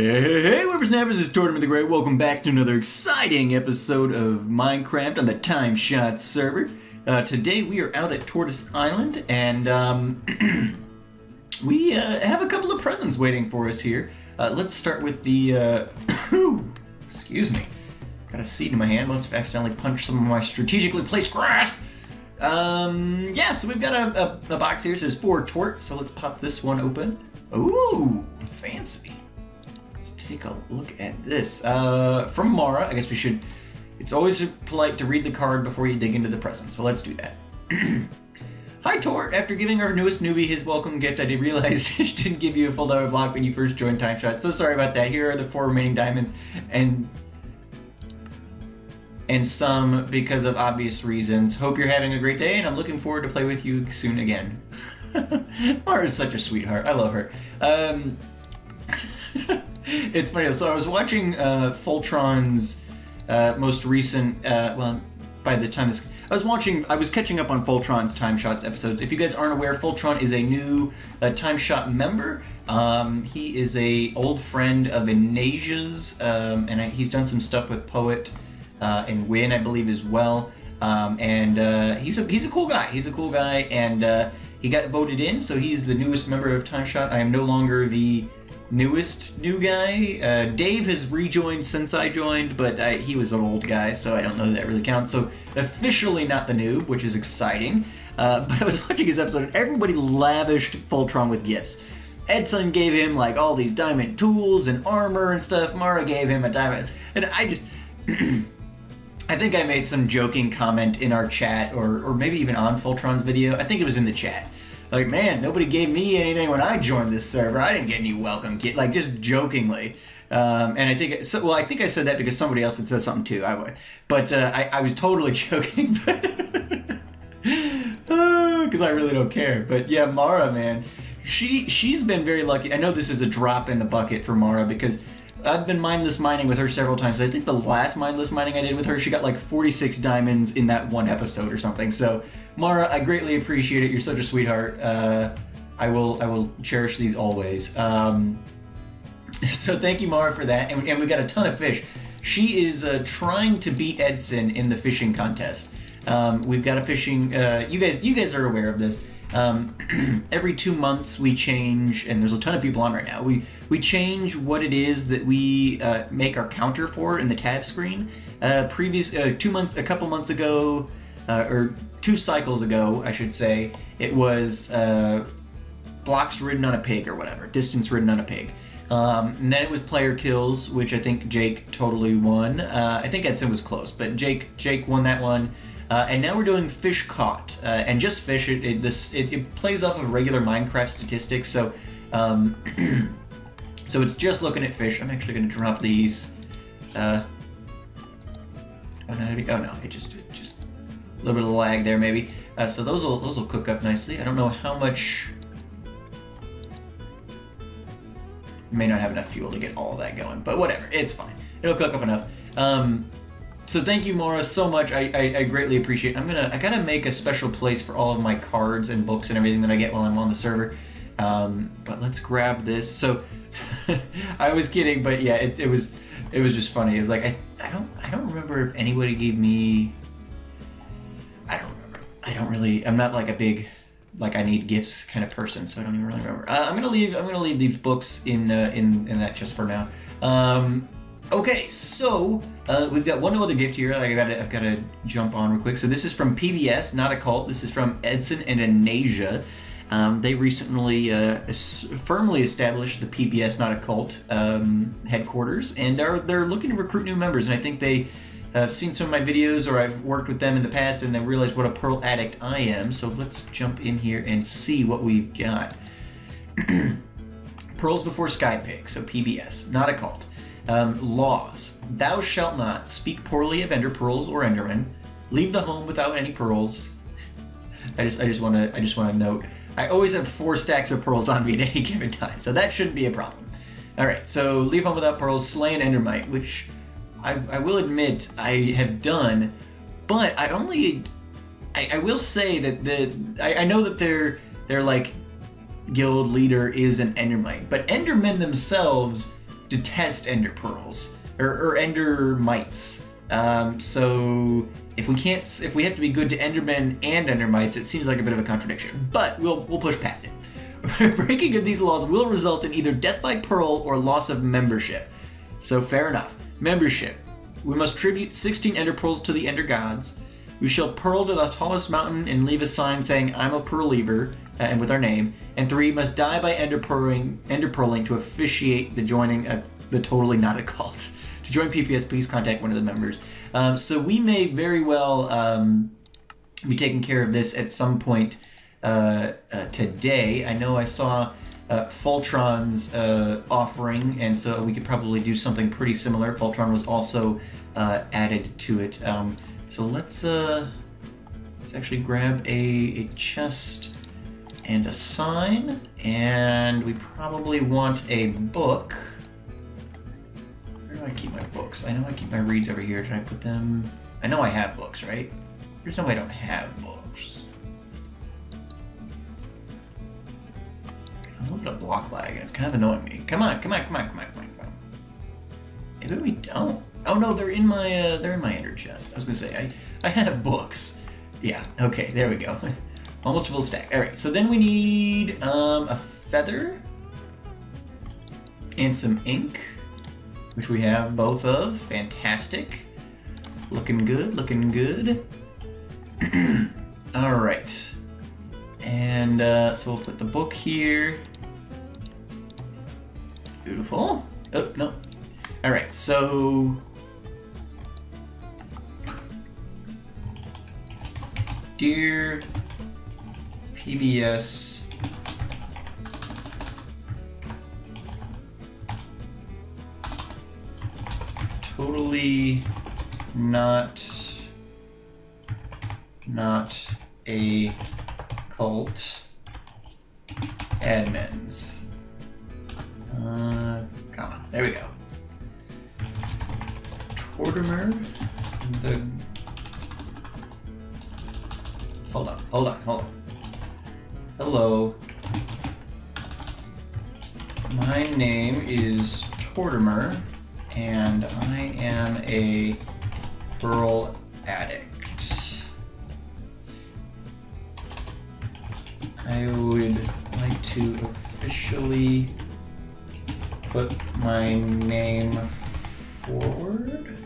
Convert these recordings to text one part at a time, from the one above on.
Hey, whippersnappers, it's Tortimer the Great. Welcome back to another exciting episode of Minecraft on the TimeShot server. Today we are out at Tortoise Island, and we have a couple of presents waiting for us here. Let's start with the, excuse me, got a seed in my hand. Must have accidentally punched some of my strategically placed grass. Yeah, so we've got a box here. It says for Tort, so let's pop this one open. Ooh, fancy. Let's take a look at this. From Mara, I guess we should, it's always polite to read the card before you dig into the present, so let's do that. Hi Tort, after giving our newest newbie his welcome gift, I did realize I didn't give you a full diamond block when you first joined TimeShot. So sorry about that. Here are the 4 remaining diamonds, and some because of obvious reasons. Hope you're having a great day, and I'm looking forward to play with you soon again. Mara's such a sweetheart. I love her. It's funny. So I was watching Fultron's most recent. Well, by the time this, I was catching up on Fultron's TimeShots episodes. If you guys aren't aware, Fultron is a new TimeShot member. He is a old friend of Inasia's, and he's done some stuff with Poet and Win, I believe, as well. And he's a cool guy. He's a cool guy, and he got voted in, so he's the newest member of TimeShot. I am no longer the newest new guy. Dave has rejoined since I joined, but he was an old guy, so I don't know that really counts. So officially not the noob, which is exciting. But I was watching his episode, and everybody lavished Fultron with gifts. Edson gave him like all these diamond tools and armor and stuff. Mara gave him a diamond, and I just... I think I made some joking comment in our chat, or maybe even on Fultron's video. I think it was in the chat. Like, man, nobody gave me anything when I joined this server. I didn't get any welcome kit, like just jokingly. And I think, well, I think I said that because somebody else had said something too. But I was totally joking, because I really don't care. But yeah, Mara, man, she's been very lucky. I know this is a drop in the bucket for Mara because I've been mindless mining with her several times. I think the last mindless mining I did with her, she got like 46 diamonds in that one episode or something. So, Mara, I greatly appreciate it. You're such a sweetheart. I will cherish these always. So thank you, Mara, for that. And we got a ton of fish. She is trying to beat Edson in the fishing contest. We've got a fishing. You guys are aware of this. Every 2 months we change, and there's a ton of people on right now. We change what it is that we make our counter for in the tab screen. A couple months ago, or 2 cycles ago, I should say, it was blocks ridden on a pig or whatever, distance ridden on a pig. And then it was player kills, which I think Jake totally won. I think Edson was close, but Jake won that one. And now we're doing fish caught, and just fish. It plays off of regular Minecraft statistics, so so it's just looking at fish. I'm actually going to drop these. Oh no, it just a little bit of lag there maybe. So those will cook up nicely. I don't know how much. May not have enough fuel to get all of that going, but whatever, it's fine. It'll cook up enough. So thank you, Mara, so much. I greatly appreciate it. I gotta make a special place for all of my cards and books and everything that I get while I'm on the server. But let's grab this. So I was kidding, but yeah, it was just funny. It was like I don't remember if anybody gave me. I don't remember. I'm not like a big like I need gifts kind of person, so I don't even really remember. I'm gonna leave these books in that just for now. Okay, so we've got one other gift here. I've got to jump on real quick. So this is from PBS, not a cult. This is from Edson and Inasia. They recently firmly established the PBS, not a cult headquarters, and they're looking to recruit new members. And I think they have seen some of my videos, or I've worked with them in the past, and they realized what a pearl addict I am. So let's jump in here and see what we've got. Pearls before Sky Pig, so PBS, not a cult. Laws. Thou shalt not speak poorly of ender pearls or endermen. Leave the home without any pearls. I just want to note, I always have 4 stacks of pearls on me at any given time, so that shouldn't be a problem. All right, so leave home without pearls, slay an endermite, which I will admit I have done, but I will say that I know that their like guild leader is an endermite, but endermen themselves detest ender pearls or ender mites. So if we have to be good to endermen and ender mites, it seems like a bit of a contradiction. But we'll push past it. Breaking of these laws will result in either death by pearl or loss of membership. So fair enough. Membership. We must tribute 16 ender pearls to the ender gods. We shall pearl to the tallest mountain and leave a sign saying, "I'm a pearl lever," and with our name. And 3, must die by ender pearling to officiate the joining of the Totally Not a Cult. To join PPS, please contact one of the members. So we may very well be taking care of this at some point today. I know I saw Fultron's offering, and so we could probably do something pretty similar. Fultron was also added to it. So let's actually grab a chest and a sign, and we probably want a book. Where do I keep my books? I know I keep my reads over here. Did I put them? I know I have books, right? There's no way I don't have books. I'm looking at block lag, and it's kind of annoying me. Come on. Maybe we don't. Oh no, they're in my ender chest. I was gonna say I have books. Yeah. Okay. There we go. Almost a full stack. All right. So then we need a feather and some ink, which we have both of. Fantastic. Looking good. Looking good. All right. And so we'll put the book here. Beautiful. Oh no. All right. So. Dear PBS Totally not a cult admins. Comma. There we go. Tortimer, the Hold on. Hello. My name is Tortimer, and I am a pearl addict. I would like to officially put my name forward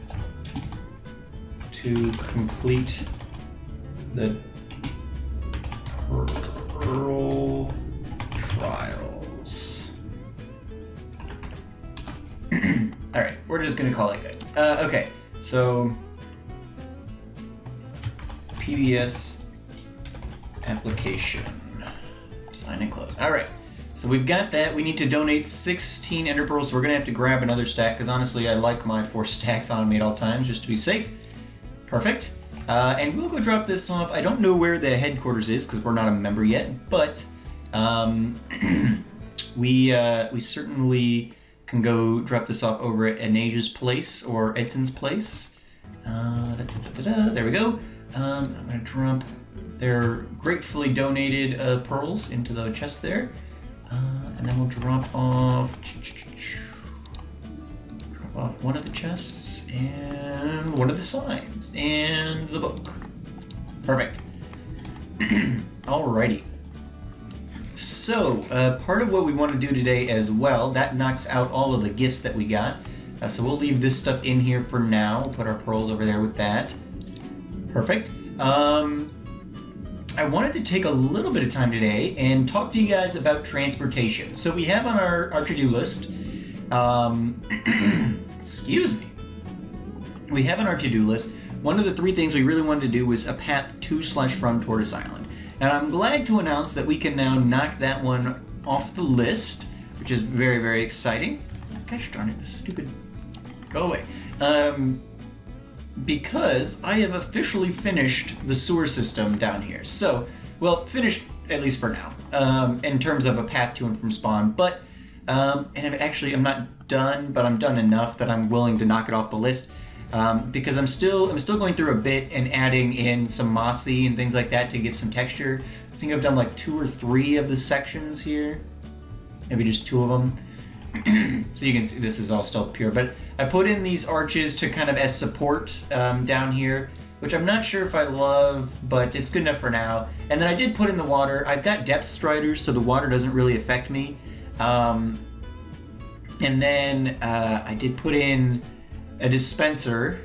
to complete the Pearl Trials. Alright, we're just gonna call it good. Okay, so PBS application. Sign and close. Alright, so we've got that. We need to donate 16 ender pearls, so we're gonna have to grab another stack, because honestly I like my 4 stacks on me at all times, just to be safe. Perfect. And we'll go drop this off. I don't know where the headquarters is because we're not a member yet, but we certainly can go drop this off over at Anaja's place or Edson's place. There we go. I'm gonna drop their gratefully donated pearls into the chest there, and then we'll drop off one of the chests and one of the signs and the book. Perfect. Alrighty. So part of what we want to do today as well, that knocks out all of the gifts that we got. So we'll leave this stuff in here for now. We'll put our pearls over there with that. Perfect. I wanted to take a little bit of time today and talk to you guys about transportation. So we have on our to-do list, excuse me. We have on our to-do list, one of the 3 things we really wanted to do was a path to/from Tortoise Island. And I'm glad to announce that we can now knock that one off the list, which is very, very exciting. Gosh darn it, this stupid... Go away. Because I have officially finished the sewer system down here. So, well, finished at least for now, in terms of a path to and from spawn. But, and I'm not done, but I'm done enough that I'm willing to knock it off the list. Because I'm still going through a bit and adding in some mossy and things like that to give some texture. I think I've done like 2 or 3 of the sections here, maybe just 2 of them. So you can see this is all still pure, but I put in these arches to kind of as support down here, which I'm not sure if I love, but it's good enough for now. And then I did put in the water. I've got depth striders, so the water doesn't really affect me. And then I did put in a dispenser,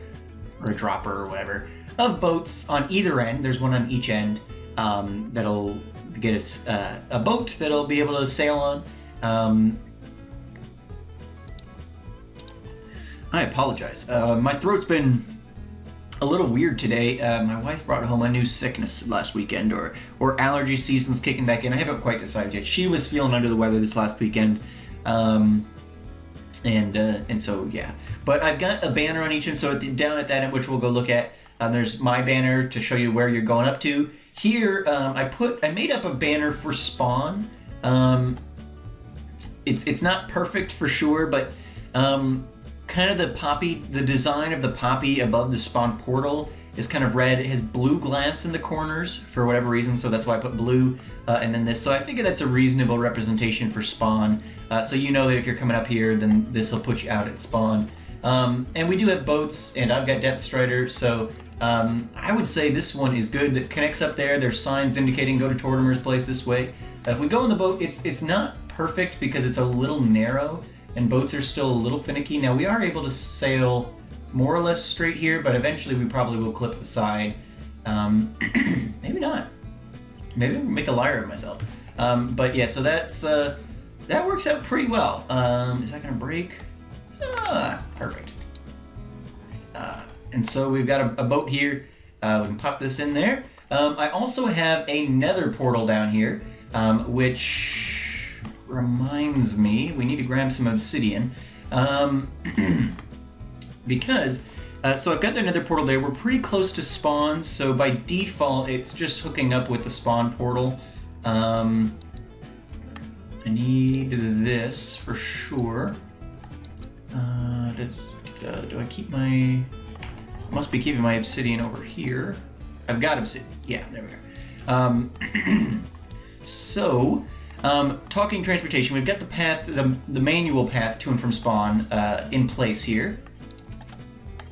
or a dropper, or whatever, of boats on either end. There's one on each end that'll get us a boat that'll be able to sail on. I apologize. My throat's been a little weird today. My wife brought home a new sickness last weekend, or allergy season's kicking back in. I haven't quite decided yet. She was feeling under the weather this last weekend, and so yeah. But I've got a banner on each end. So down at that end, which we'll go look at, there's my banner to show you where you're going up to. Here, I made up a banner for spawn. It's not perfect for sure, but kind of the design of the poppy above the spawn portal is kind of red. It has blue glass in the corners for whatever reason, so that's why I put blue, and then this. So I figure that's a reasonable representation for spawn. So you know that if you're coming up here, then this will put you out at spawn. And we do have boats, and I've got depth strider, so I would say this one is good. That connects up there. There's signs indicating go to Tortimer's place this way. If we go in the boat, it's not perfect because it's a little narrow, and boats are still a little finicky. Now we are able to sail more or less straight here, but eventually we probably will clip the side. Maybe not. Maybe I'll make a liar of myself. But yeah, so that works out pretty well. Is that gonna break? Ah, perfect. And so we've got a boat here. We can pop this in there. I also have a nether portal down here, which reminds me we need to grab some obsidian. Because, so I've got the nether portal there. We're pretty close to spawn, so by default it's just hooking up with the spawn portal. I need this for sure. Do I keep my... Must be keeping my obsidian over here. I've got obsidian. Yeah, there we are. So, talking transportation, we've got the path, the manual path to and from spawn in place here.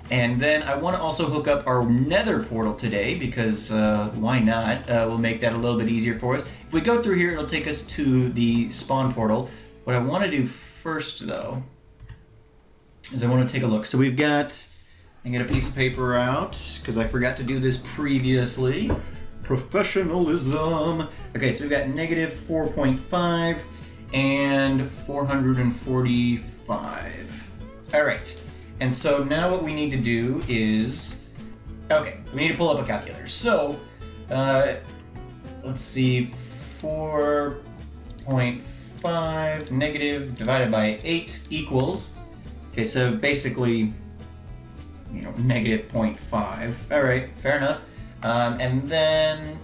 And then I want to also hook up our nether portal today because why not? We'll make that a little bit easier for us. If we go through here, it'll take us to the spawn portal. What I want to do first, though, is I want to take a look. So we've got... I get a piece of paper out because I forgot to do this previously. Professionalism. Okay, so we've got negative 4.5 and 445. All right, and so now what we need to do is, okay, we need to pull up a calculator. So, let's see, 4.5 negative divided by 8 equals, okay, so basically, you know, negative 0.5. All right, fair enough. And then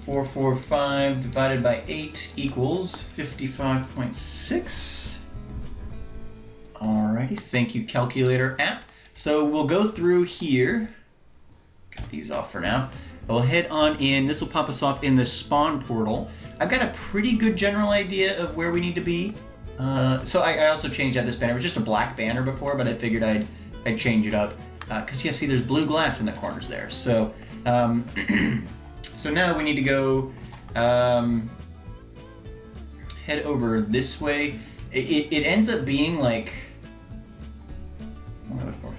445 divided by 8 equals 55.6. Alrighty, thank you, calculator app. So we'll go through here. Got these off for now. We'll head on in. This will pop us off in the spawn portal. I've got a pretty good general idea of where we need to be. So I also changed out this banner. It was just a black banner before, but I figured I'd change it up. Because, yeah, see, there's blue glass in the corners there. So, so now we need to go head over this way. It ends up being like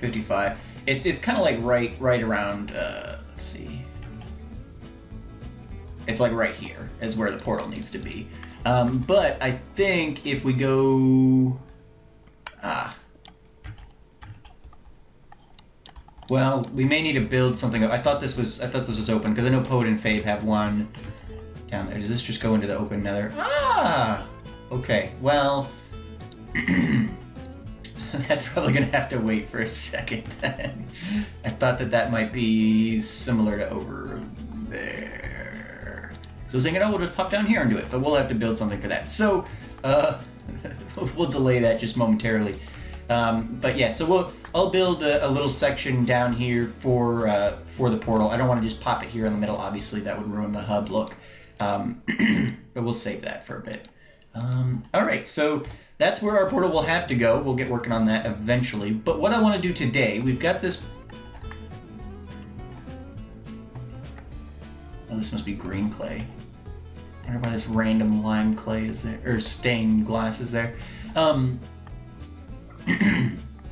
55. It's kind of like right around. Let's see. It's like right here is where the portal needs to be. But I think if we go, well, we may need to build something. I thought this was open because I know Poet and Fave have one down there. Does this just go into the open nether? Ah, okay. Well, that's probably gonna have to wait for a second then. I thought that might be similar to over there. So I was thinking, oh, we'll just pop down here and do it, but we'll have to build something for that. So we'll delay that just momentarily. But yeah, so I'll build a little section down here for the portal. I don't want to just pop it here in the middle. Obviously, that would ruin the hub look. But we'll save that for a bit. All right, so that's where our portal will have to go. We'll get working on that eventually. But what I want to do today, we've got this... Oh, this must be green clay. I wonder why this random lime clay is there, or stained glass is there. I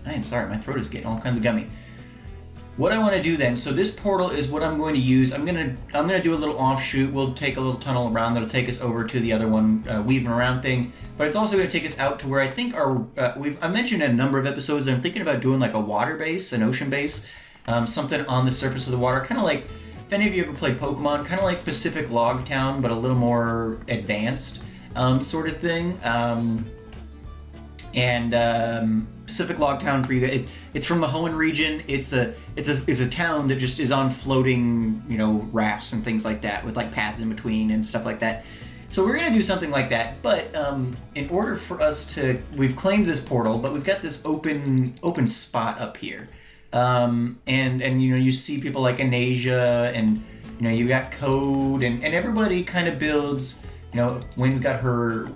am sorry, my throat is getting all kinds of gummy. What I want to do then, so this portal is what I'm going to use. I'm gonna do a little offshoot. We'll take a little tunnel around that'll take us over to the other one, weaving around things. But it's also going to take us out to where I think our I mentioned in a number of episodes that I'm thinking about doing like a water base, an ocean base, something on the surface of the water, kind of like. If any of you ever played Pokemon, kind of like Pacific Log Town, but a little more advanced sort of thing. Pacific Log Town for you guys, it's from the Hoenn region. It's a town that just is on floating, you know, rafts and things like that with like paths in between and stuff like that. So we're gonna do something like that. But in order for us to, we've claimed this portal, but we've got this open spot up here. And you know, you see people like in Asia, and you know, you got Code, and everybody kind of builds, you know, Wynn's got her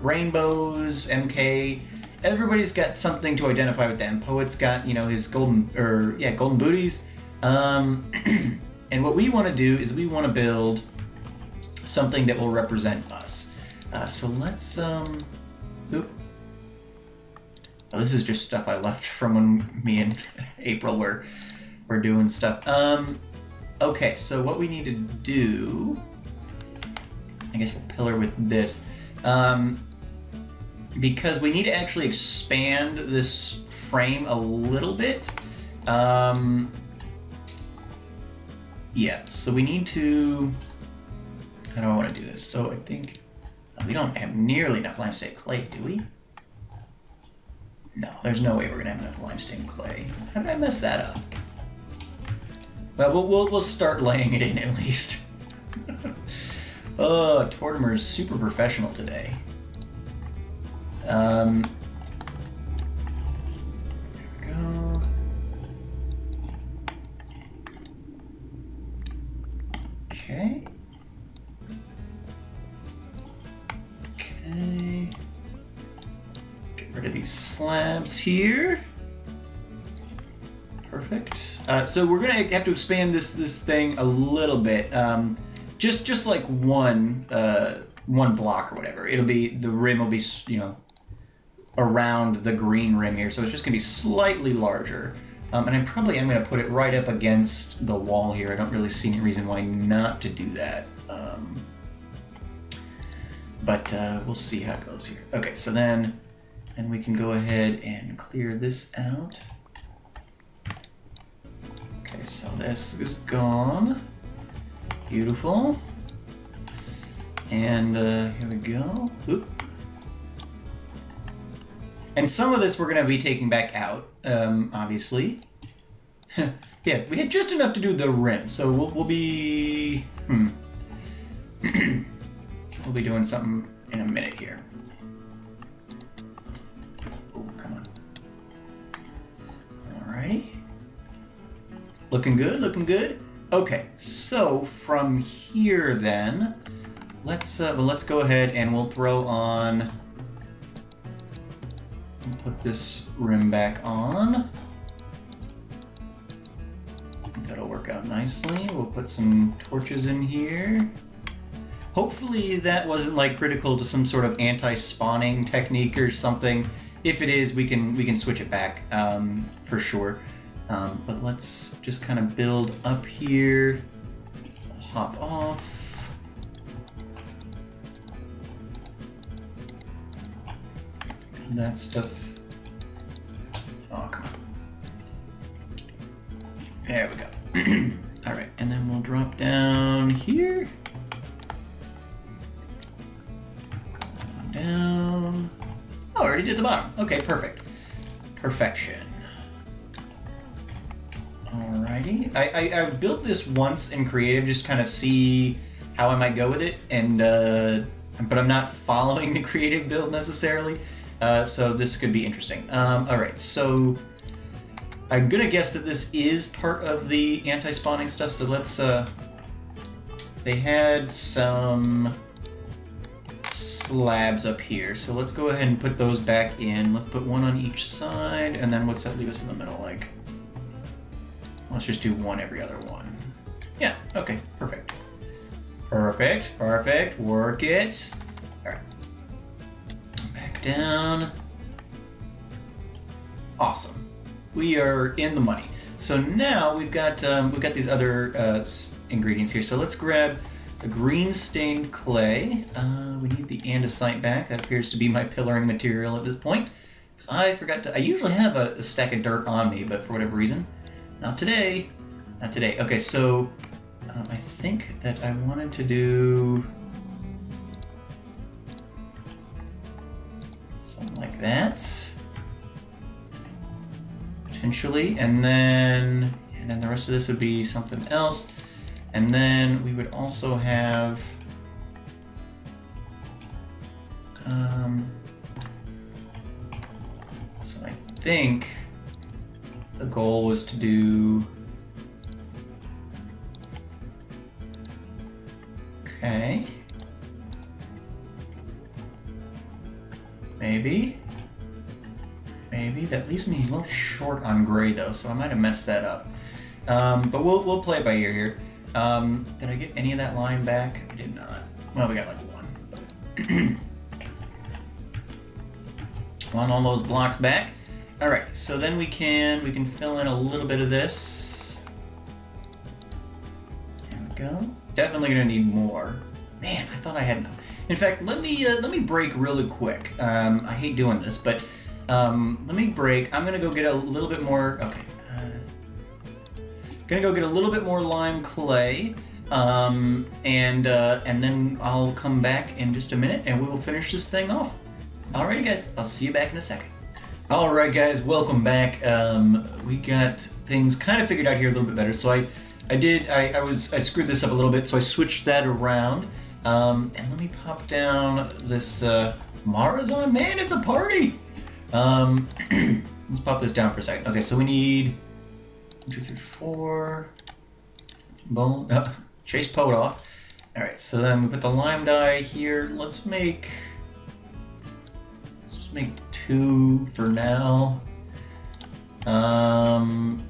rainbows, MK, everybody's got something to identify with them. Poet's got, you know, his golden booties. And what we want to do is we want to build something that will represent us. So let's, oop. Oh, this is just stuff I left from when me and April were doing stuff. Okay, so what we need to do, I guess we'll pillar with this, because we need to actually expand this frame a little bit. Yeah, so we need to, how do I want to do this? So I think, we don't have nearly enough limestone clay, do we? No, there's no way we're gonna have enough limestone clay. How did I mess that up? Well, we'll start laying it in at least. Oh, Tortimer is super professional today. There we go. Okay. Okay. Rid of these slabs here. Perfect. So we're gonna have to expand this thing a little bit. Just like one block or whatever. It'll be, the rim will be, you know, around the green rim here. So it's just gonna be slightly larger. And I probably am gonna put it right up against the wall here. I don't really see any reason why not to do that. But we'll see how it goes here. Okay, so then. And we can go ahead and clear this out. Okay, so this is gone. Beautiful. And here we go. Oop. And some of this we're gonna be taking back out, obviously. Yeah, we had just enough to do the rim, so we'll be, we'll be doing something in a minute here. Alrighty. Looking good, looking good. Okay, so from here then, let's go ahead and we'll throw on, we'll put this rim back on. That'll work out nicely. We'll put some torches in here. Hopefully that wasn't like critical to some sort of anti-spawning technique or something. If it is, we can switch it back for sure. But let's just kind of build up here. Hop off. That stuff. Oh, come on. There we go. All right, and then we'll drop down here. Down. Oh, I already did the bottom. Okay, perfect. Perfection. Alrighty. I built this once in creative, just kind of see how I might go with it, and but I'm not following the creative build necessarily, so this could be interesting. Alright, so I'm gonna guess that this is part of the anti-spawning stuff, so let's, they had some slabs up here, so let's go ahead and put those back in. Let's put one on each side, and then what's that leave us in the middle like? Let's just do one every other one. Yeah, okay, perfect. Perfect, perfect, work it. All right, back down. Awesome, we are in the money. So now we've got these other ingredients here. So let's grab the green stained clay. We need the andesite back. That appears to be my pillaring material at this point. Because I forgot to, I usually have a stack of dirt on me, but for whatever reason, not today. Not today. Okay, so I think that I wanted to do something like that. Potentially, and then the rest of this would be something else. And then we would also have so I think the goal was to do, okay, maybe that leaves me a little short on gray though, so I might have messed that up. But we'll play it by ear here. Did I get any of that line back? I did not. Well, we got like one. Want all those blocks back. All right, so then we can fill in a little bit of this. There we go. Definitely gonna need more. Man, I thought I had enough. In fact, let me break really quick. I hate doing this, but let me break. I'm gonna go get a little bit more. Okay. Gonna go get a little bit more lime clay, and then I'll come back in just a minute and we will finish this thing off. Alrighty guys, I'll see you back in a second. Alright guys, welcome back. We got things kind of figured out here a little bit better. So I screwed this up a little bit, so I switched that around. And let me pop down this Mara's on. Man, it's a party! Let's pop this down for a second. Okay, so we need 1, 2, 3, 4. Boom. Chase Poet off. Alright, so then we put the lime dye here. Let's make 2 for now. Man,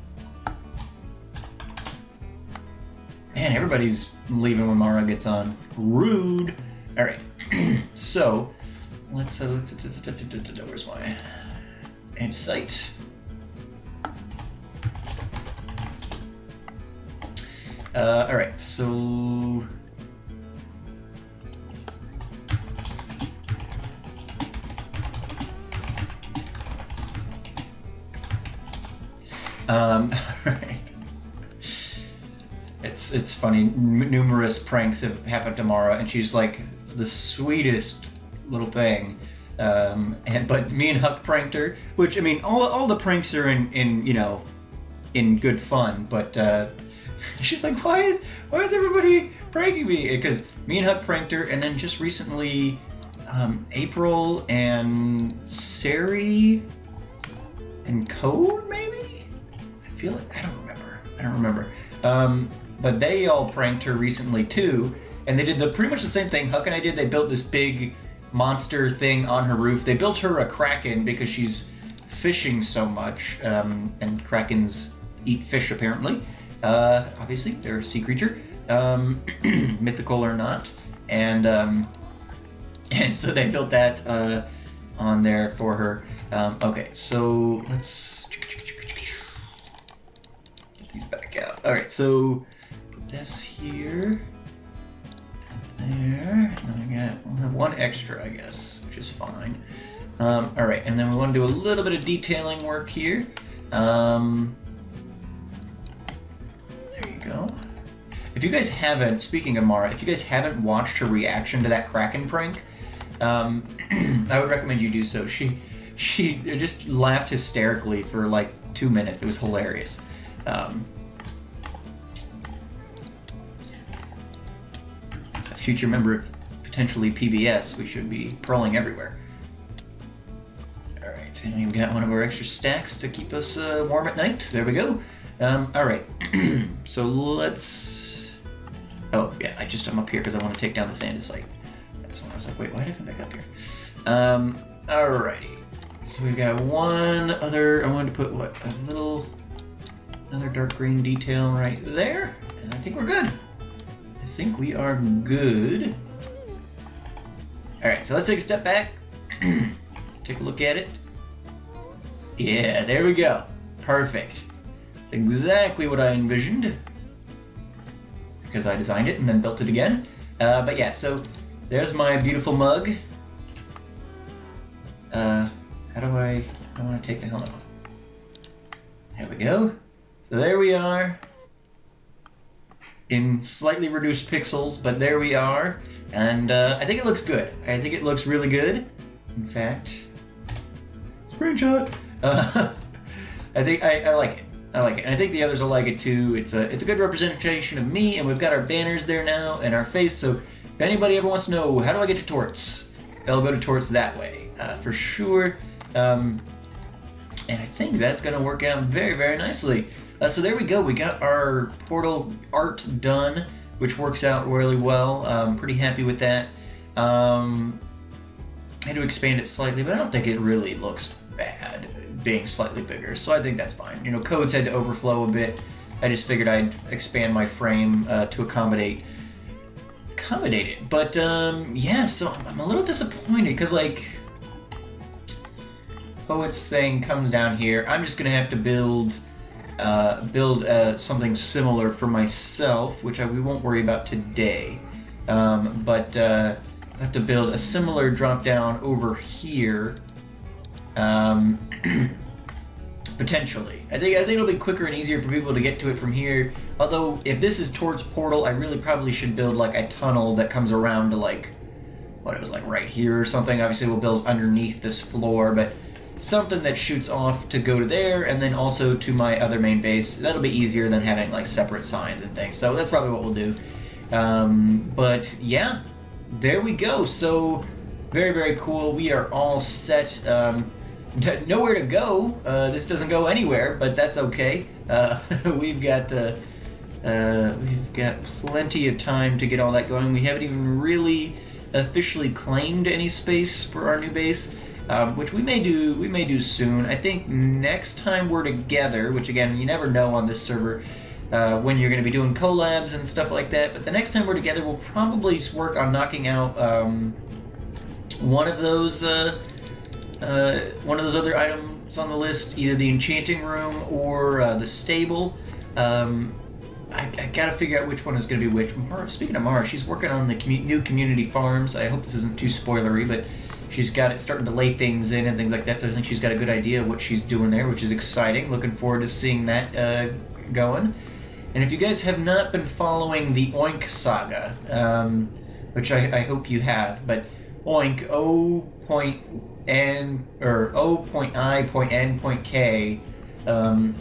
everybody's leaving when Mara gets on. Rude. Alright. So let's where's my andesite? Alright, so alright. It's funny, numerous pranks have happened to Mara, and she's like the sweetest little thing. But me and Huck pranked her, which, I mean, all the pranks are in you know, in good fun, but she's like, why is everybody pranking me? Because me and Huck pranked her, and then just recently, April and Sari and Code, maybe? I feel like, I don't remember. But they all pranked her recently too, and they did pretty much the same thing Huck and I did. They built this big monster thing on her roof. They built her a kraken because she's fishing so much, and krakens eat fish apparently. Obviously, they're a sea creature, mythical or not, and so they built that on there for her. Okay, so let's get these back out. All right, so put this here, there, and we'll have one extra, I guess, which is fine. All right, and then we want to do a little bit of detailing work here. Go. If you guys haven't, speaking of Mara, if you guys haven't watched her reaction to that Kraken prank, I would recommend you do so. She just laughed hysterically for like 2 minutes. It was hilarious. A future member of potentially PBS, we should be prolling everywhere. Alright, and we've got one of our extra stacks to keep us warm at night. There we go. Alright, so let's... Oh, yeah, I'm up here because I want to take down this andesite. That's why. I was like, wait, why did I come back up here? Alrighty. So we've got one other, I wanted to put, what, another dark green detail right there. And I think we're good. I think we are good. Alright, so let's take a step back. Let's take a look at it. Yeah, there we go. Perfect. It's exactly what I envisioned. Because I designed it and then built it again. But yeah, so there's my beautiful mug. How do I want to take the helmet off. There we go. So there we are. In slightly reduced pixels, but there we are. And I think it looks good. I think it looks really good. In fact, screenshot. I think I like it. I like it. And I think the others will like it too. It's a good representation of me, and we've got our banners there now and our face. So if anybody ever wants to know how do I get to Torts, they'll go to Torts that way for sure. And I think that's going to work out very, very nicely. So there we go. We got our portal art done, which works out really well. I'm pretty happy with that. I had to expand it slightly, but I don't think it really looks bad being slightly bigger, so I think that's fine. You know, codes had to overflow a bit. I just figured I'd expand my frame to accommodate it. But yeah, so I'm a little disappointed because like Poet's thing comes down here. I'm just gonna have to build something similar for myself, which we won't worry about today. But I have to build a similar drop down over here. Potentially. I think it'll be quicker and easier for people to get to it from here. Although, if this is towards Portal, I really probably should build like a tunnel that comes around to like, what it was like right here or something. Obviously we'll build underneath this floor, but something that shoots off to go to there and then also to my other main base. That'll be easier than having like separate signs and things. So that's probably what we'll do. But yeah, there we go. So very, very cool. We are all set. Nowhere to go. This doesn't go anywhere, but that's okay. We've got plenty of time to get all that going. We haven't even really officially claimed any space for our new base, which we may do soon. I think next time we're together, which again you never know on this server when you're going to be doing collabs and stuff like that. But the next time we're together, we'll probably just work on knocking out one of those other items on the list, either the enchanting room or the stable. I gotta figure out which one is gonna be which. Speaking of Mara, she's working on the new community farms. I hope this isn't too spoilery, but she's got it starting to lay things in and things like that, so I think she's got a good idea of what she's doing there, which is exciting. Looking forward to seeing that going. And if you guys have not been following the Oink saga, which I hope you have, but Oink, O.I.N.K,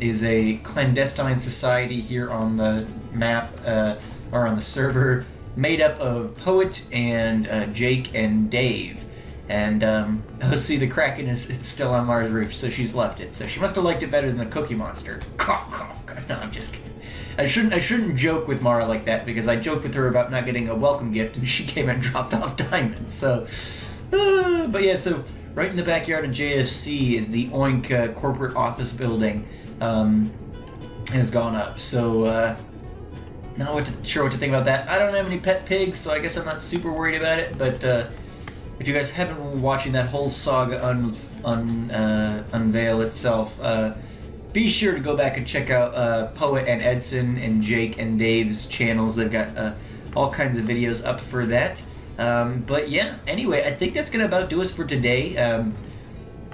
is a clandestine society here on the map, or on the server, made up of Poet and Jake and Dave. And oh, see, the Kraken it's still on Mars roof, so she's left it. So she must have liked it better than the Cookie Monster. Cough, cough. No, I'm just kidding. I shouldn't joke with Mara like that, because I joked with her about not getting a welcome gift, and she came and dropped off diamonds. So, but yeah, so right in the backyard of JFC is the Oink corporate office building. Has gone up. So not sure what to think about that. I don't have any pet pigs, so I guess I'm not super worried about it. But if you guys haven't been watching that whole saga unveil itself, be sure to go back and check out Poet and Edson and Jake and Dave's channels. They've got all kinds of videos up for that. But yeah, anyway, I think that's going to about do us for today.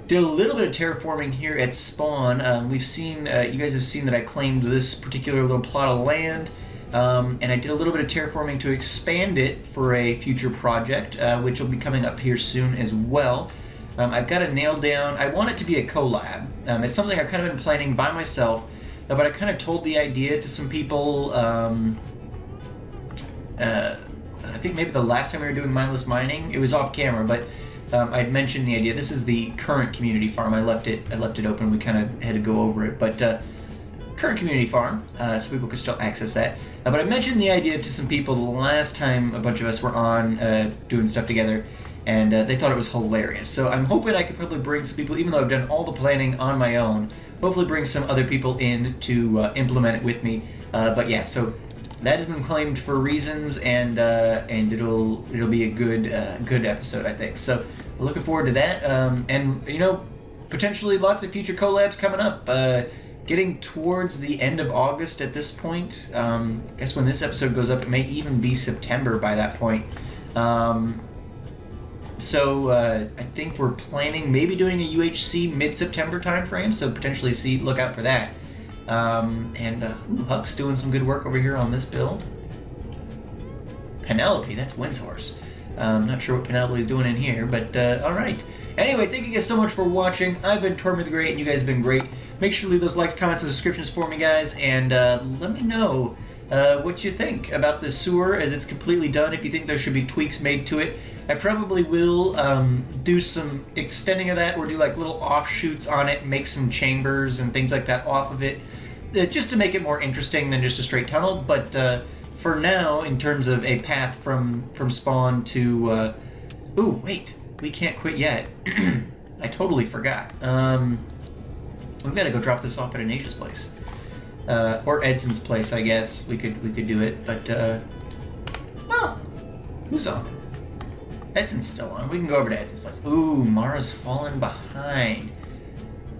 Did a little bit of terraforming here at spawn. We've seen, you guys have seen that I claimed this particular little plot of land. And I did a little bit of terraforming to expand it for a future project, which will be coming up here soon as well. I've got it nailed down. I want it to be a collab. It's something I've kind of been planning by myself, but I kind of told the idea to some people. I think maybe the last time we were doing mindless mining, it was off camera, but I'd mentioned the idea. This is the current community farm. I left it open. We kind of had to go over it, but current community farm, so people can still access that. But I mentioned the idea to some people the last time a bunch of us were on doing stuff together, and they thought it was hilarious. So I'm hoping I could probably bring some people, even though I've done all the planning on my own, hopefully bring some other people in to implement it with me. But yeah, so that has been claimed for reasons, and it'll be a good episode, I think. So we're looking forward to that, and you know, potentially lots of future collabs coming up. Getting towards the end of August at this point. I guess when this episode goes up, it may even be September by that point. So I think we're planning maybe doing a UHC mid-September timeframe, so potentially look out for that. Huck's doing some good work over here on this build. Penelope, that's Wynn's horse. I'm not sure what Penelope's doing in here, but alright. Anyway, thank you guys so much for watching. I've been Tortimer the Great, and you guys have been great. Make sure to leave those likes, comments, and subscriptions for me, guys, and let me know what you think about the sewer as it's completely done, if you think there should be tweaks made to it. I probably will do some extending of that, or do like little offshoots on it, make some chambers and things like that off of it, just to make it more interesting than just a straight tunnel. But for now, in terms of a path from spawn to... ooh, wait, we can't quit yet. I totally forgot. We've got to go drop this off at Anasia's place. Or Edson's place, I guess. We could do it, but well, who's on? Edson's still on. We can go over to Edson's place. Ooh, Mara's fallen behind.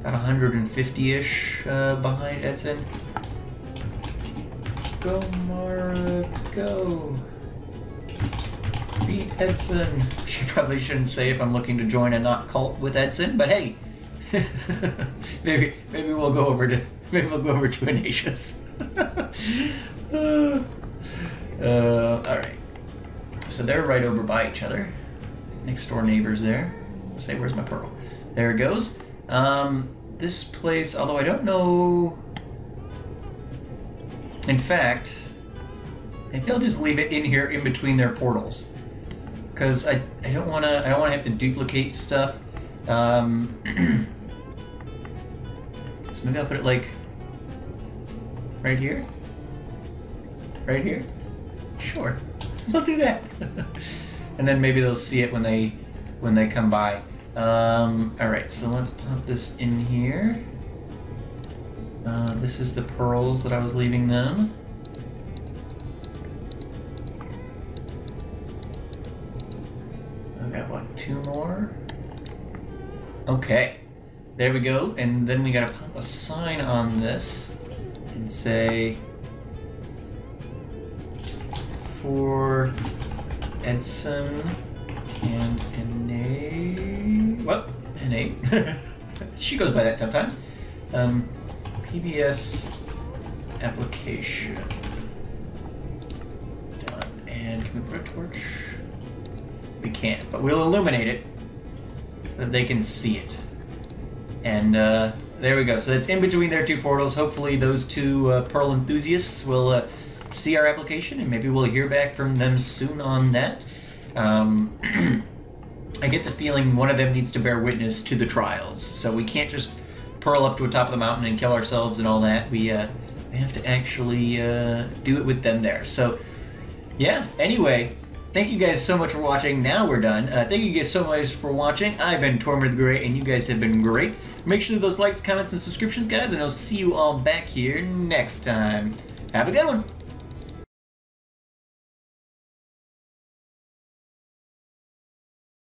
About 150-ish behind Edson. Go, Mara, go. Beat Edson. She probably shouldn't say if I'm looking to join a not cult with Edson, but hey. maybe we'll go over to Anasia's. All right. So they're right over by each other, next door neighbors there. Let's say, where's my pearl? There it goes. This place, although I don't know. In fact, maybe I'll just leave it in here in between their portals, because I don't want to have to duplicate stuff. So maybe I'll put it like right here? Right here? Sure. I'll do that. And then maybe they'll see it when they come by. Alright, so let's pop this in here. This is the pearls that I was leaving them. I've got, what, 2 more? Okay. There we go, and then we gotta pop a sign on this and say, for Edson and NA. She goes by that sometimes. PBS application. Done. And can we put a torch? We can't, but we'll illuminate it so that they can see it. And there we go. So that's in between their 2 portals. Hopefully those 2 Pearl enthusiasts will see our application, and maybe we'll hear back from them soon on that. I get the feeling one of them needs to bear witness to the trials. So we can't just pearl up to the top of the mountain and kill ourselves and all that. We have to actually do it with them there. So yeah, anyway. Thank you guys so much for watching. Now we're done. Thank you guys so much for watching. I've been Tortimer the Great, and you guys have been great. Make sure to those likes, comments, and subscriptions, guys, and I'll see you all back here next time. Have a good one.